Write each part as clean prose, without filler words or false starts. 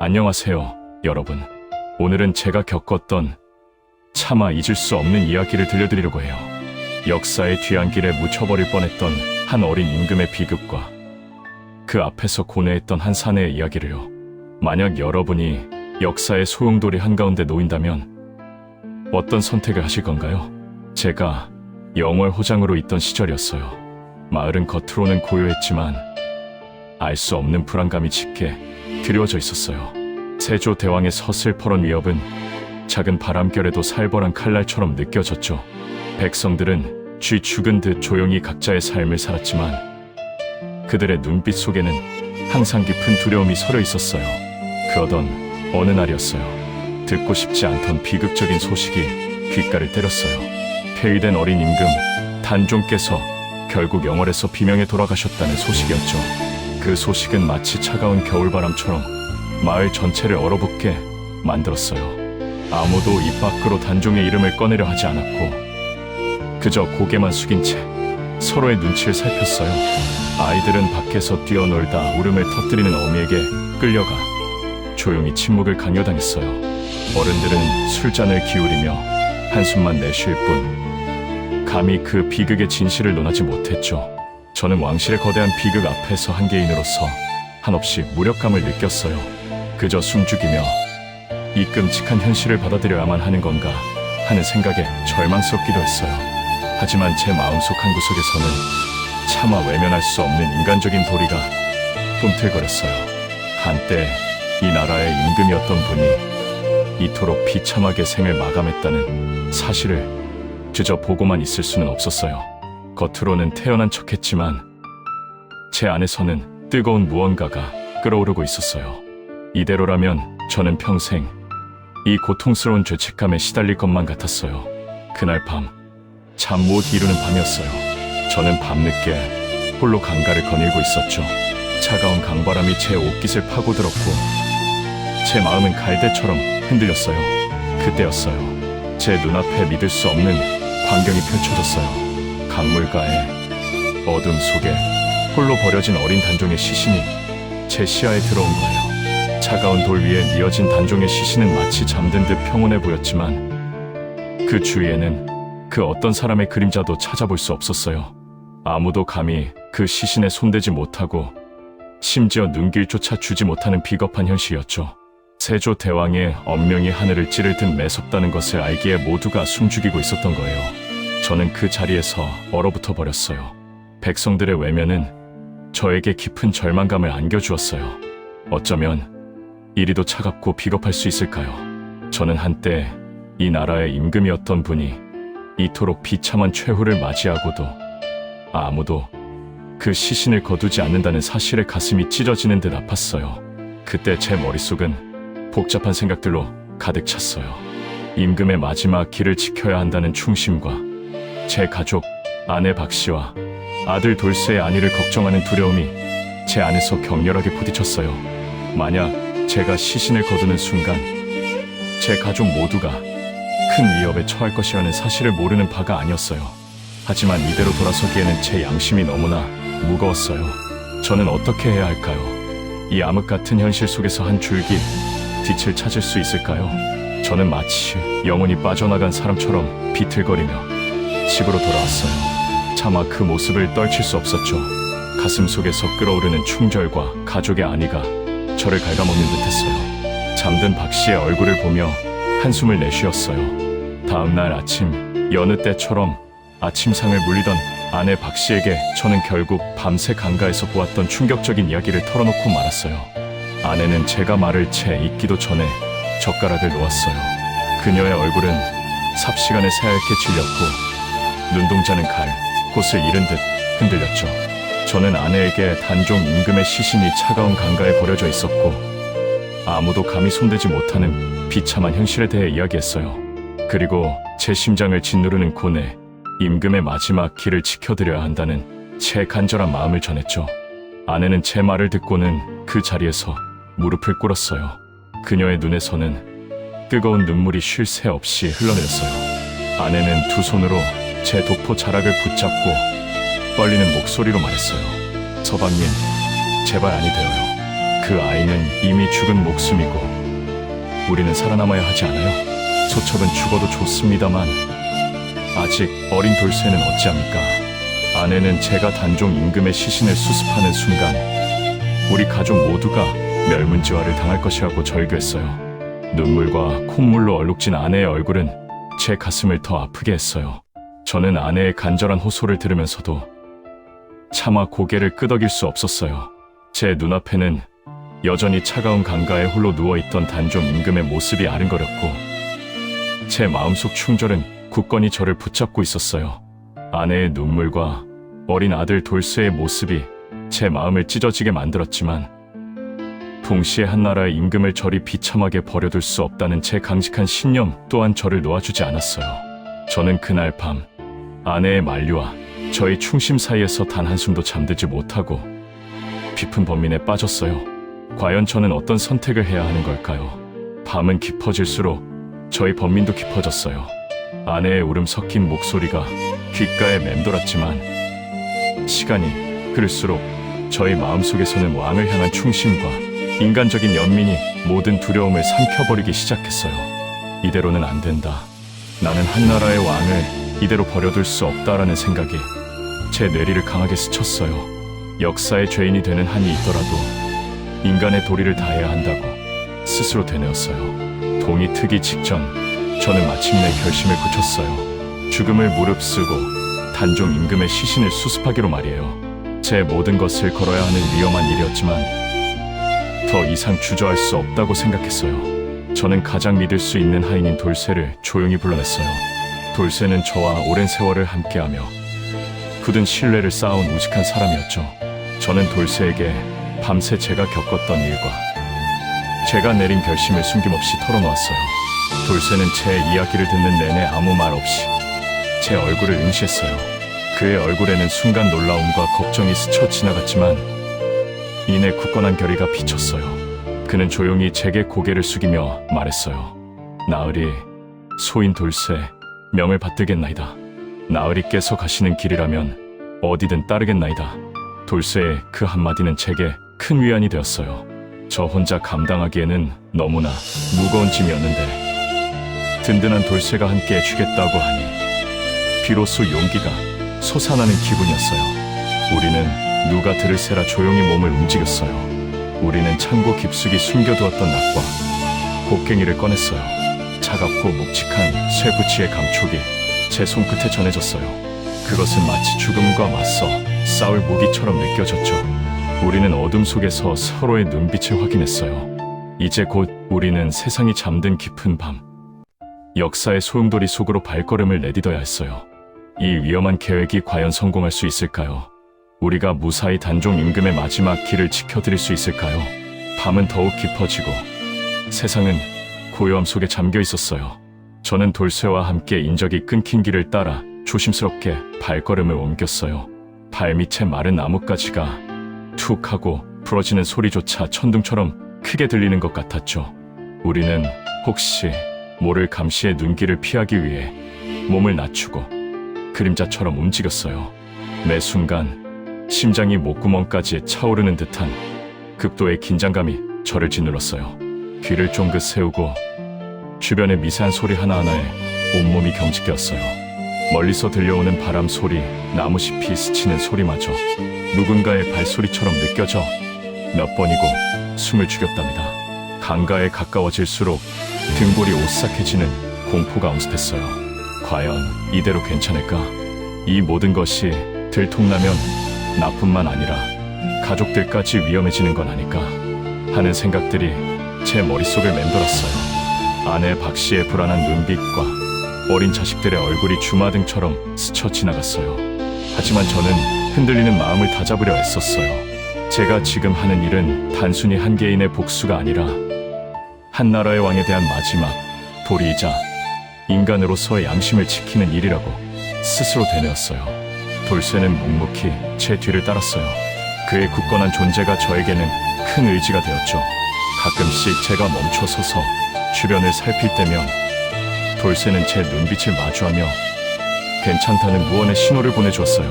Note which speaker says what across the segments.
Speaker 1: 안녕하세요, 여러분. 오늘은 제가 겪었던 차마 잊을 수 없는 이야기를 들려드리려고 해요. 역사의 뒤안길에 묻혀버릴 뻔했던 한 어린 임금의 비극과 그 앞에서 고뇌했던 한 사내의 이야기를요. 만약 여러분이 역사의 소용돌이 한가운데 놓인다면 어떤 선택을 하실 건가요? 제가 영월호장으로 있던 시절이었어요. 마을은 겉으로는 고요했지만 알 수 없는 불안감이 짙게 드리워져 있었어요. 세조대왕의 서슬퍼런 위협은 작은 바람결에도 살벌한 칼날처럼 느껴졌죠. 백성들은 쥐 죽은 듯 조용히 각자의 삶을 살았지만 그들의 눈빛 속에는 항상 깊은 두려움이 서려 있었어요. 그러던 어느 날이었어요. 듣고 싶지 않던 비극적인 소식이 귓가를 때렸어요. 폐위된 어린 임금 단종께서 결국 영월에서 비명에 돌아가셨다는 소식이었죠. 그 소식은 마치 차가운 겨울바람처럼 마을 전체를 얼어붙게 만들었어요. 아무도 입 밖으로 단종의 이름을 꺼내려 하지 않았고 그저 고개만 숙인 채 서로의 눈치를 살폈어요. 아이들은 밖에서 뛰어놀다 울음을 터뜨리는 어미에게 끌려가 조용히 침묵을 강요당했어요. 어른들은 술잔을 기울이며 한숨만 내쉴 뿐 감히 그 비극의 진실을 논하지 못했죠. 저는 왕실의 거대한 비극 앞에서 한 개인으로서 한없이 무력감을 느꼈어요. 그저 숨죽이며 이 끔찍한 현실을 받아들여야만 하는 건가 하는 생각에 절망스럽기도 했어요. 하지만 제 마음속 한구석에서는 차마 외면할 수 없는 인간적인 도리가 꿈틀거렸어요. 한때 이 나라의 임금이었던 분이 이토록 비참하게 생을 마감했다는 사실을 그저 보고만 있을 수는 없었어요. 겉으로는 태연한 척했지만 제 안에서는 뜨거운 무언가가 끓어오르고 있었어요. 이대로라면 저는 평생 이 고통스러운 죄책감에 시달릴 것만 같았어요. 그날 밤 잠 못 이루는 밤이었어요. 저는 밤늦게 홀로 강가를 거닐고 있었죠. 차가운 강바람이 제 옷깃을 파고들었고 제 마음은 갈대처럼 흔들렸어요. 그때였어요. 제 눈앞에 믿을 수 없는 광경이 펼쳐졌어요. 강물가의 어둠 속에 홀로 버려진 어린 단종의 시신이 제 시야에 들어온 거예요. 차가운 돌 위에 뉘어진 단종의 시신은 마치 잠든 듯 평온해 보였지만 그 주위에는 그 어떤 사람의 그림자도 찾아볼 수 없었어요. 아무도 감히 그 시신에 손대지 못하고 심지어 눈길조차 주지 못하는 비겁한 현실이었죠. 세조대왕의 엄명이 하늘을 찌를 듯 매섭다는 것을 알기에 모두가 숨죽이고 있었던 거예요. 저는 그 자리에서 얼어붙어 버렸어요. 백성들의 외면은 저에게 깊은 절망감을 안겨주었어요. 어쩌면 이리도 차갑고 비겁할 수 있을까요? 저는 한때 이 나라의 임금이었던 분이 이토록 비참한 최후를 맞이하고도 아무도 그 시신을 거두지 않는다는 사실에 가슴이 찢어지는 듯 아팠어요. 그때 제 머릿속은 복잡한 생각들로 가득 찼어요. 임금의 마지막 길을 지켜야 한다는 충심과 제 가족, 아내 박씨와 아들 돌쇠의 안위를 걱정하는 두려움이 제 안에서 격렬하게 부딪혔어요. 만약 제가 시신을 거두는 순간 제 가족 모두가 큰 위협에 처할 것이라는 사실을 모르는 바가 아니었어요. 하지만 이대로 돌아서기에는 제 양심이 너무나 무거웠어요. 저는 어떻게 해야 할까요? 이 암흑 같은 현실 속에서 한 줄기 빛을 찾을 수 있을까요? 저는 마치 영혼이 빠져나간 사람처럼 비틀거리며 집으로 돌아왔어요. 차마 그 모습을 떨칠 수 없었죠. 가슴 속에서 끓어오르는 충절과 가족의 안위가 저를 갉아먹는 듯했어요. 잠든 박씨의 얼굴을 보며 한숨을 내쉬었어요. 다음날 아침 여느 때처럼 아침상을 물리던 아내 박씨에게 저는 결국 밤새 강가에서 보았던 충격적인 이야기를 털어놓고 말았어요. 아내는 제가 말을 채 잊기도 전에 젓가락을 놓았어요. 그녀의 얼굴은 삽시간에 새하얗게 질렸고 눈동자는 곳을 잃은 듯 흔들렸죠. 저는 아내에게 단종 임금의 시신이 차가운 강가에 버려져 있었고 아무도 감히 손대지 못하는 비참한 현실에 대해 이야기했어요. 그리고 제 심장을 짓누르는 고뇌, 임금의 마지막 길을 지켜드려야 한다는 제 간절한 마음을 전했죠. 아내는 제 말을 듣고는 그 자리에서 무릎을 꿇었어요. 그녀의 눈에서는 뜨거운 눈물이 쉴 새 없이 흘러내렸어요. 아내는 두 손으로 제 독포 자락을 붙잡고 떨리는 목소리로 말했어요. 서방님, 제발 아니 되어요. 그 아이는 이미 죽은 목숨이고 우리는 살아남아야 하지 않아요? 소첩은 죽어도 좋습니다만 아직 어린 돌쇠는 어찌합니까? 아내는 제가 단종 임금의 시신을 수습하는 순간 우리 가족 모두가 멸문지화를 당할 것이라고 절규했어요. 눈물과 콧물로 얼룩진 아내의 얼굴은 제 가슴을 더 아프게 했어요. 저는 아내의 간절한 호소를 들으면서도 차마 고개를 끄덕일 수 없었어요. 제 눈앞에는 여전히 차가운 강가에 홀로 누워있던 단종 임금의 모습이 아른거렸고 제 마음속 충절은 굳건히 저를 붙잡고 있었어요. 아내의 눈물과 어린 아들 돌쇠의 모습이 제 마음을 찢어지게 만들었지만 동시에 한나라의 임금을 저리 비참하게 버려둘 수 없다는 제 강직한 신념 또한 저를 놓아주지 않았어요. 저는 그날 밤 아내의 만류와 저의 충심 사이에서 단 한숨도 잠들지 못하고 깊은 번민에 빠졌어요. 과연 저는 어떤 선택을 해야 하는 걸까요? 밤은 깊어질수록 저의 번민도 깊어졌어요. 아내의 울음 섞인 목소리가 귓가에 맴돌았지만 시간이 흐를수록 저의 마음속에서는 왕을 향한 충심과 인간적인 연민이 모든 두려움을 삼켜버리기 시작했어요. 이대로는 안 된다. 나는 한나라의 왕을 이대로 버려둘 수 없다라는 생각이 제 뇌리를 강하게 스쳤어요. 역사의 죄인이 되는 한이 있더라도 인간의 도리를 다해야 한다고 스스로 되뇌었어요. 동이 트기 직전 저는 마침내 결심을 굳혔어요. 죽음을 무릅쓰고 단종 임금의 시신을 수습하기로 말이에요. 제 모든 것을 걸어야 하는 위험한 일이었지만 더 이상 주저할 수 없다고 생각했어요. 저는 가장 믿을 수 있는 하인인 돌쇠를 조용히 불러냈어요. 돌쇠는 저와 오랜 세월을 함께하며 굳은 신뢰를 쌓아온 우직한 사람이었죠. 저는 돌쇠에게 밤새 제가 겪었던 일과 제가 내린 결심을 숨김없이 털어놓았어요. 돌쇠는 제 이야기를 듣는 내내 아무 말 없이 제 얼굴을 응시했어요. 그의 얼굴에는 순간 놀라움과 걱정이 스쳐 지나갔지만 이내 굳건한 결의가 비쳤어요. 그는 조용히 제게 고개를 숙이며 말했어요. 나으리, 소인 돌쇠, 명을 받들겠나이다. 나으리께서 가시는 길이라면 어디든 따르겠나이다. 돌쇠의 그 한마디는 제게 큰 위안이 되었어요. 저 혼자 감당하기에는 너무나 무거운 짐이었는데 든든한 돌쇠가 함께 해주겠다고 하니 비로소 용기가 솟아나는 기분이었어요. 우리는 누가 들을세라 조용히 몸을 움직였어요. 우리는 창고 깊숙이 숨겨두었던 낙과 곡괭이를 꺼냈어요. 차갑고 묵직한 쇠붙이의 감촉이 제 손끝에 전해졌어요. 그것은 마치 죽음과 맞서 싸울 무기처럼 느껴졌죠. 우리는 어둠 속에서 서로의 눈빛을 확인했어요. 이제 곧 우리는 세상이 잠든 깊은 밤, 역사의 소용돌이 속으로 발걸음을 내딛어야 했어요. 이 위험한 계획이 과연 성공할 수 있을까요? 우리가 무사히 단종 임금의 마지막 길을 지켜드릴 수 있을까요? 밤은 더욱 깊어지고 세상은 고요함 속에 잠겨 있었어요. 저는 돌쇠와 함께 인적이 끊긴 길을 따라 조심스럽게 발걸음을 옮겼어요. 발밑에 마른 나뭇가지가 툭 하고 부러지는 소리조차 천둥처럼 크게 들리는 것 같았죠. 우리는 혹시 모를 감시의 눈길을 피하기 위해 몸을 낮추고 그림자처럼 움직였어요. 매 순간 심장이 목구멍까지 차오르는 듯한 극도의 긴장감이 저를 짓눌렀어요. 귀를 쫑긋 세우고 주변의 미세한 소리 하나하나에 온몸이 경직되었어요. 멀리서 들려오는 바람 소리, 나무잎이 스치는 소리마저 누군가의 발소리처럼 느껴져 몇 번이고 숨을 죽였답니다. 강가에 가까워질수록 등골이 오싹해지는 공포가 엄습했어요. 과연 이대로 괜찮을까? 이 모든 것이 들통나면 나뿐만 아니라 가족들까지 위험해지는 건 아닐까 하는 생각들이 제 머릿속을 맴돌았어요. 아내 박씨의 불안한 눈빛과 어린 자식들의 얼굴이 주마등처럼 스쳐 지나갔어요. 하지만 저는 흔들리는 마음을 다잡으려 애썼어요. 제가 지금 하는 일은 단순히 한 개인의 복수가 아니라 한 나라의 왕에 대한 마지막 도리이자 인간으로서의 양심을 지키는 일이라고 스스로 되뇌었어요. 돌쇠는 묵묵히 제 뒤를 따랐어요. 그의 굳건한 존재가 저에게는 큰 의지가 되었죠. 가끔씩 제가 멈춰서서 주변을 살필 때면 돌쇠는 제 눈빛을 마주하며 괜찮다는 무언의 신호를 보내주었어요.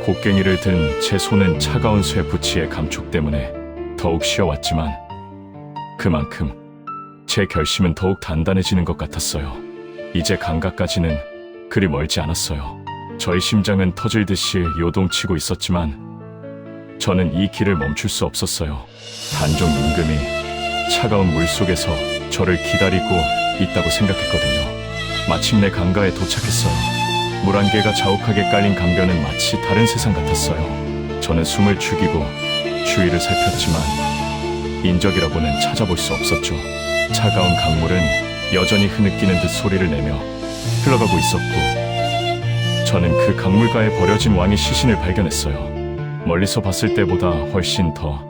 Speaker 1: 곡괭이를 든 제 손은 차가운 쇠 부치의 감촉 때문에 더욱 쉬어왔지만 그만큼 제 결심은 더욱 단단해지는 것 같았어요. 이제 감각까지는 그리 멀지 않았어요. 저의 심장은 터질 듯이 요동치고 있었지만 저는 이 길을 멈출 수 없었어요. 단종 임금이 차가운 물속에서 저를 기다리고 있다고 생각했거든요. 마침내 강가에 도착했어요. 물 한 개가 자욱하게 깔린 강변은 마치 다른 세상 같았어요. 저는 숨을 죽이고 주위를 살폈지만 인적이라고는 찾아볼 수 없었죠. 차가운 강물은 여전히 흐느끼는 듯 소리를 내며 흘러가고 있었고 저는 그 강물가에 버려진 왕의 시신을 발견했어요. 멀리서 봤을 때보다 훨씬 더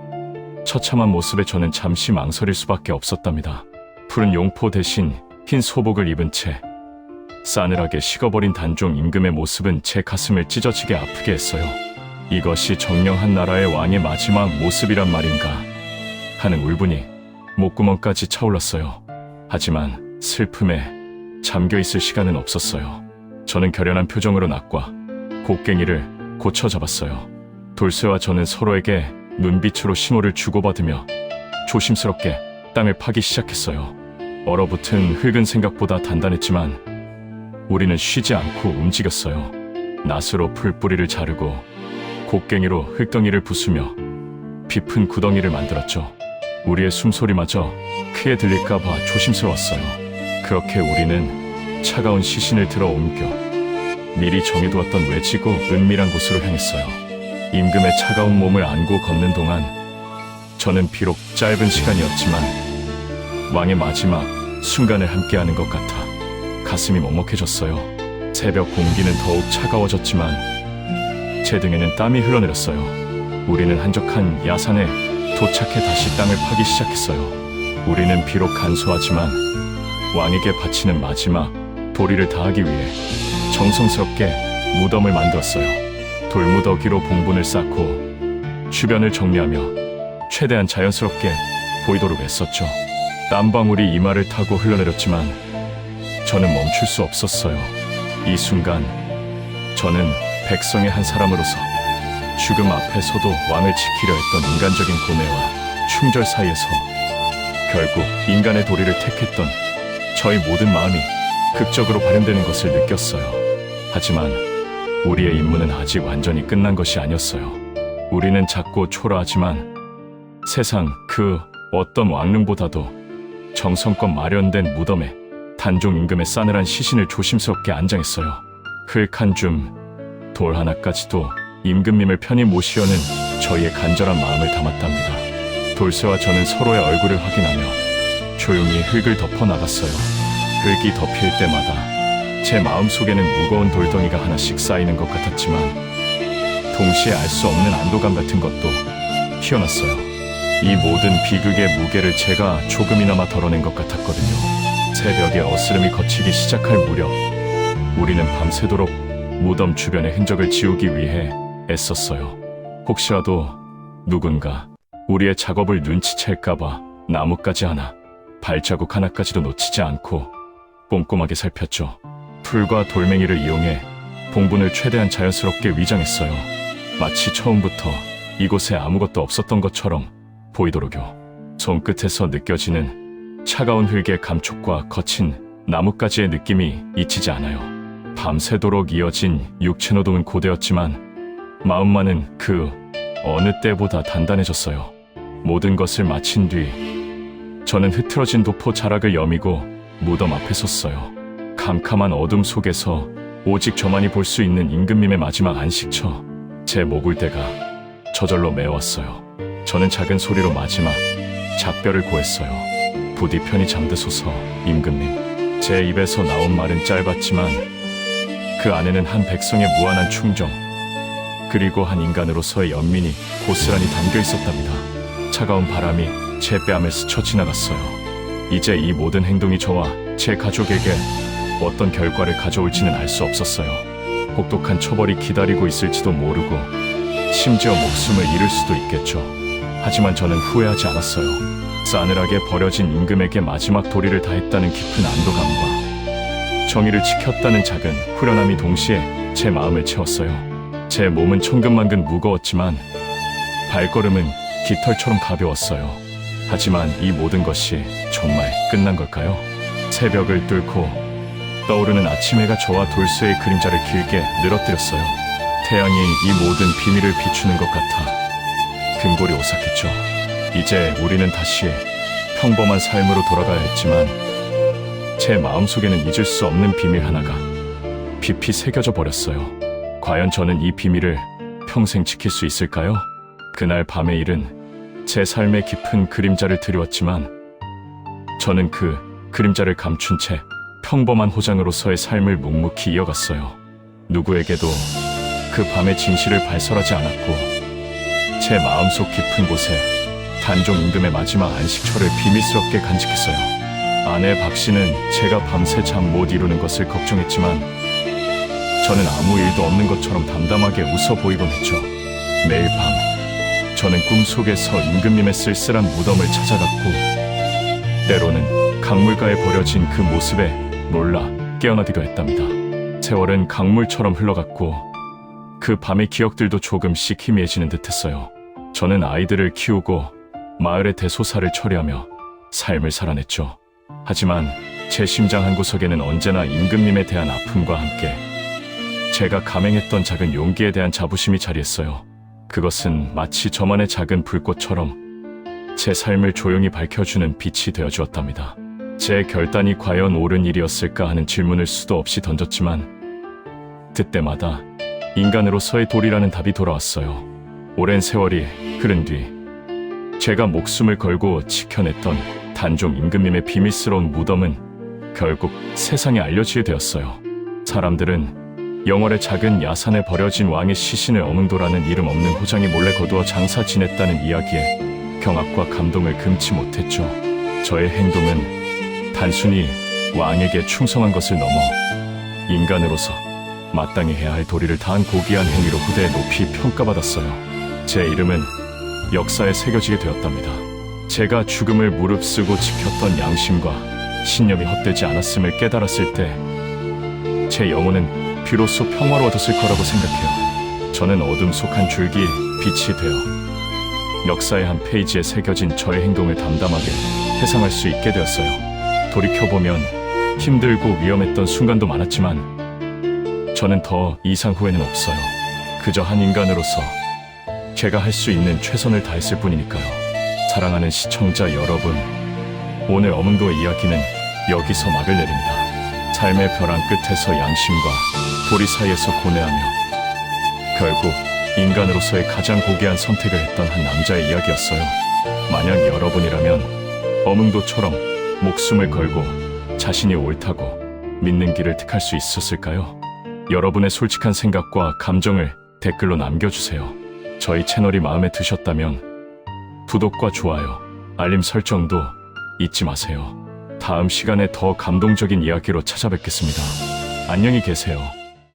Speaker 1: 처참한 모습에 저는 잠시 망설일 수밖에 없었답니다. 푸른 용포 대신 흰 소복을 입은 채 싸늘하게 식어버린 단종 임금의 모습은 제 가슴을 찢어지게 아프게 했어요. 이것이 정령한 나라의 왕의 마지막 모습이란 말인가 하는 울분이 목구멍까지 차올랐어요. 하지만 슬픔에 잠겨있을 시간은 없었어요. 저는 결연한 표정으로 낙과 곡괭이를 고쳐 잡았어요. 돌쇠와 저는 서로에게 눈빛으로 신호를 주고받으며 조심스럽게 땅을 파기 시작했어요. 얼어붙은 흙은 생각보다 단단했지만 우리는 쉬지 않고 움직였어요. 낫으로 풀뿌리를 자르고 곡괭이로 흙덩이를 부수며 깊은 구덩이를 만들었죠. 우리의 숨소리마저 크게 들릴까봐 조심스러웠어요. 그렇게 우리는 차가운 시신을 들어 옮겨 미리 정해두었던 외지고 은밀한 곳으로 향했어요. 임금의 차가운 몸을 안고 걷는 동안 저는 비록 짧은 시간이었지만 왕의 마지막 순간을 함께하는 것 같아 가슴이 먹먹해졌어요. 새벽 공기는 더욱 차가워졌지만 제 등에는 땀이 흘러내렸어요. 우리는 한적한 야산에 도착해 다시 땅을 파기 시작했어요. 우리는 비록 간소하지만 왕에게 바치는 마지막 도리를 다하기 위해 정성스럽게 무덤을 만들었어요. 돌무더기로 봉분을 쌓고 주변을 정리하며 최대한 자연스럽게 보이도록 애썼죠. 땀방울이 이마를 타고 흘러내렸지만 저는 멈출 수 없었어요. 이 순간 저는 백성의 한 사람으로서 죽음 앞에서도 왕을 지키려 했던 인간적인 고뇌와 충절 사이에서 결국 인간의 도리를 택했던 저의 모든 마음이 극적으로 발현되는 것을 느꼈어요. 하지만 우리의 임무는 아직 완전히 끝난 것이 아니었어요. 우리는 작고 초라하지만 세상 그 어떤 왕릉보다도 정성껏 마련된 무덤에 단종 임금의 싸늘한 시신을 조심스럽게 안장했어요. 흙 한 줌, 돌 하나까지도 임금님을 편히 모시려는 저희의 간절한 마음을 담았답니다. 돌쇠와 저는 서로의 얼굴을 확인하며 조용히 흙을 덮어 나갔어요. 흙이 덮일 때마다 제 마음속에는 무거운 돌덩이가 하나씩 쌓이는 것 같았지만 동시에 알 수 없는 안도감 같은 것도 튀어났어요. 이 모든 비극의 무게를 제가 조금이나마 덜어낸 것 같았거든요. 새벽에 어스름이 걷히기 시작할 무렵 우리는 밤새도록 무덤 주변의 흔적을 지우기 위해 애썼어요. 혹시라도 누군가 우리의 작업을 눈치챌까봐 나뭇가지 하나, 발자국 하나까지도 놓치지 않고 꼼꼼하게 살폈죠. 풀과 돌멩이를 이용해 봉분을 최대한 자연스럽게 위장했어요. 마치 처음부터 이곳에 아무것도 없었던 것처럼 보이도록요. 손끝에서 느껴지는 차가운 흙의 감촉과 거친 나뭇가지의 느낌이 잊히지 않아요. 밤새도록 이어진 육체노동은 고되었지만 마음만은 그 어느 때보다 단단해졌어요. 모든 것을 마친 뒤 저는 흐트러진 도포 자락을 여미고 무덤 앞에 섰어요. 캄캄한 어둠 속에서 오직 저만이 볼 수 있는 임금님의 마지막 안식처, 제 모굴대가 저절로 메어왔어요. 저는 작은 소리로 마지막 작별을 고했어요. 부디 편히 잠드소서, 임금님. 제 입에서 나온 말은 짧았지만 그 안에는 한 백성의 무한한 충정, 그리고 한 인간으로서의 연민이 고스란히 담겨 있었답니다. 차가운 바람이 제 뺨을 스쳐 지나갔어요. 이제 이 모든 행동이 저와 제 가족에게 어떤 결과를 가져올지는 알 수 없었어요. 혹독한 처벌이 기다리고 있을지도 모르고 심지어 목숨을 잃을 수도 있겠죠. 하지만 저는 후회하지 않았어요. 싸늘하게 버려진 임금에게 마지막 도리를 다했다는 깊은 안도감과 정의를 지켰다는 작은 후련함이 동시에 제 마음을 채웠어요. 제 몸은 천근만근 무거웠지만 발걸음은 깃털처럼 가벼웠어요. 하지만 이 모든 것이 정말 끝난 걸까요? 새벽을 뚫고 떠오르는 아침 해가 저와 돌쇠의 그림자를 길게 늘어뜨렸어요. 태양이 이 모든 비밀을 비추는 것 같아 근골이 오싹했죠. 이제 우리는 다시 평범한 삶으로 돌아가야 했지만 제 마음속에는 잊을 수 없는 비밀 하나가 깊이 새겨져 버렸어요. 과연 저는 이 비밀을 평생 지킬 수 있을까요? 그날 밤의 일은 제 삶의 깊은 그림자를 드리웠지만 저는 그 그림자를 감춘 채 평범한 호장으로서의 삶을 묵묵히 이어갔어요. 누구에게도 그 밤의 진실을 발설하지 않았고 제 마음속 깊은 곳에 단종 임금의 마지막 안식처를 비밀스럽게 간직했어요. 아내 박 씨는 제가 밤새 잠 못 이루는 것을 걱정했지만 저는 아무 일도 없는 것처럼 담담하게 웃어 보이곤 했죠. 매일 밤 저는 꿈속에서 임금님의 쓸쓸한 무덤을 찾아갔고 때로는 강물가에 버려진 그 모습에 놀라 깨어나기도 했답니다. 세월은 강물처럼 흘러갔고 그 밤의 기억들도 조금씩 희미해지는 듯했어요. 저는 아이들을 키우고 마을의 대소사를 처리하며 삶을 살아냈죠. 하지만 제 심장 한구석에는 언제나 임금님에 대한 아픔과 함께 제가 감행했던 작은 용기에 대한 자부심이 자리했어요. 그것은 마치 저만의 작은 불꽃처럼 제 삶을 조용히 밝혀주는 빛이 되어주었답니다. 제 결단이 과연 옳은 일이었을까 하는 질문을 수도 없이 던졌지만 그때마다 인간으로서의 도리라는 답이 돌아왔어요. 오랜 세월이 흐른 뒤 제가 목숨을 걸고 지켜냈던 단종 임금님의 비밀스러운 무덤은 결국 세상에 알려지게 되었어요. 사람들은 영월의 작은 야산에 버려진 왕의 시신을 어문도라는 이름 없는 호장이 몰래 거두어 장사 지냈다는 이야기에 경악과 감동을 금치 못했죠. 저의 행동은 단순히 왕에게 충성한 것을 넘어 인간으로서 마땅히 해야 할 도리를 다한 고귀한 행위로 후대에 높이 평가받았어요. 제 이름은 역사에 새겨지게 되었답니다. 제가 죽음을 무릅쓰고 지켰던 양심과 신념이 헛되지 않았음을 깨달았을 때 제 영혼은 비로소 평화로워졌을 거라고 생각해요. 저는 어둠 속 한 줄기 빛이 되어 역사의 한 페이지에 새겨진 저의 행동을 담담하게 회상할 수 있게 되었어요. 돌이켜보면 힘들고 위험했던 순간도 많았지만 저는 더 이상 후회는 없어요. 그저 한 인간으로서 제가 할 수 있는 최선을 다했을 뿐이니까요. 사랑하는 시청자 여러분, 오늘 어문도의 이야기는 여기서 막을 내립니다. 삶의 벼랑 끝에서 양심과 도리 사이에서 고뇌하며 결국 인간으로서의 가장 고귀한 선택을 했던 한 남자의 이야기였어요. 만약 여러분이라면 어문도처럼 목숨을 걸고 자신이 옳다고 믿는 길을 택할 수 있었을까요? 여러분의 솔직한 생각과 감정을 댓글로 남겨주세요. 저희 채널이 마음에 드셨다면 구독과 좋아요, 알림 설정도 잊지 마세요. 다음 시간에 더 감동적인 이야기로 찾아뵙겠습니다. 안녕히 계세요.